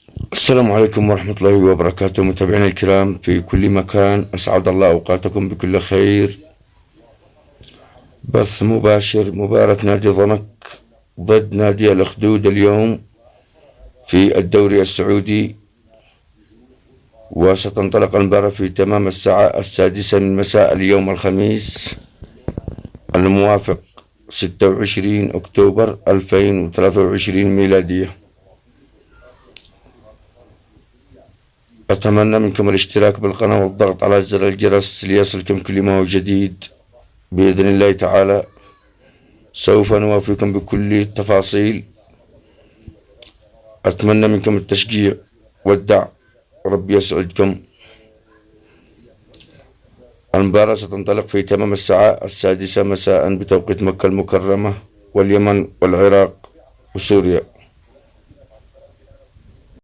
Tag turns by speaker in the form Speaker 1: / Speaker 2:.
Speaker 1: السلام عليكم ورحمة الله وبركاته، متابعينا الكرام في كل مكان، أسعد الله أوقاتكم بكل خير. بث مباشر مباراة نادي ضنك ضد نادي الأخدود اليوم في الدوري السعودي، وستنطلق المباراة في تمام الساعة 6 من مساء اليوم الخميس الموافق 26 أكتوبر 2023 ميلادية. أتمنى منكم الاشتراك بالقناة والضغط على زر الجرس ليصلكم كل ما هو جديد بإذن الله تعالى. سوف نوافيكم بكل التفاصيل. أتمنى منكم التشجيع والدعم، ربي يسعدكم. المباراة ستنطلق في تمام الساعة 6 مساء بتوقيت مكة المكرمة واليمن والعراق وسوريا.